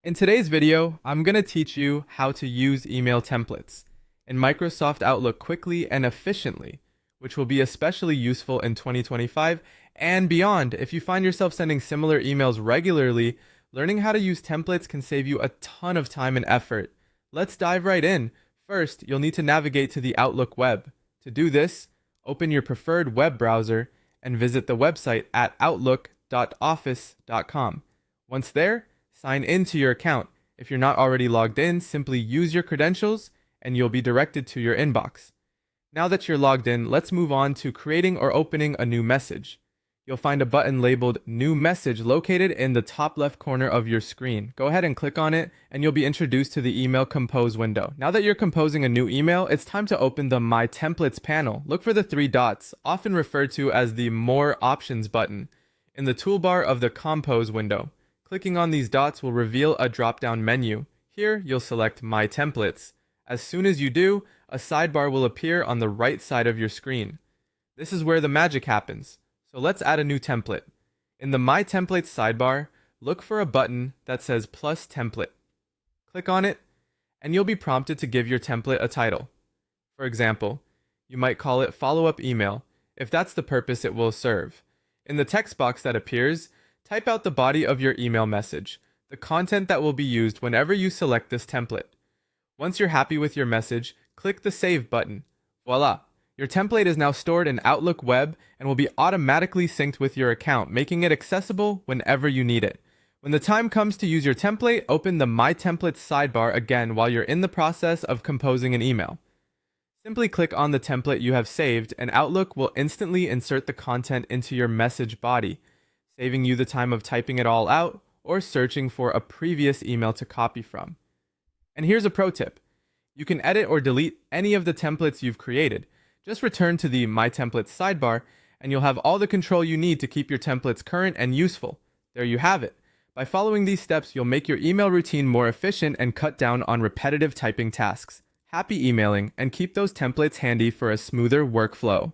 In today's video, I'm going to teach you how to use email templates in Microsoft Outlook quickly and efficiently, which will be especially useful in 2025 and beyond. If you find yourself sending similar emails regularly, learning how to use templates can save you a ton of time and effort. Let's dive right in. First, you'll need to navigate to the Outlook web. To do this, open your preferred web browser and visit the website at outlook.office.com. Once there, sign into your account. If you're not already logged in, simply use your credentials and you'll be directed to your inbox. Now that you're logged in, let's move on to creating or opening a new message. You'll find a button labeled New Message located in the top left corner of your screen. Go ahead and click on it and you'll be introduced to the Email Compose window. Now that you're composing a new email, it's time to open the My Templates panel. Look for the three dots, often referred to as the More Options button, in the toolbar of the Compose window. Clicking on these dots will reveal a drop-down menu. Here, you'll select My Templates. As soon as you do, a sidebar will appear on the right side of your screen. This is where the magic happens. So let's add a new template. In the My Templates sidebar, look for a button that says Plus Template. Click on it, and you'll be prompted to give your template a title. For example, you might call it Follow-up Email, if that's the purpose it will serve. In the text box that appears, type out the body of your email message, the content that will be used whenever you select this template. Once you're happy with your message, click the Save button. Voila! Your template is now stored in Outlook Web and will be automatically synced with your account, making it accessible whenever you need it. When the time comes to use your template, open the My Templates sidebar again while you're in the process of composing an email. Simply click on the template you have saved and Outlook will instantly insert the content into your message body, saving you the time of typing it all out or searching for a previous email to copy from. And here's a pro tip. You can edit or delete any of the templates you've created. Just return to the My Templates sidebar and you'll have all the control you need to keep your templates current and useful. There you have it. By following these steps, you'll make your email routine more efficient and cut down on repetitive typing tasks. Happy emailing, and keep those templates handy for a smoother workflow.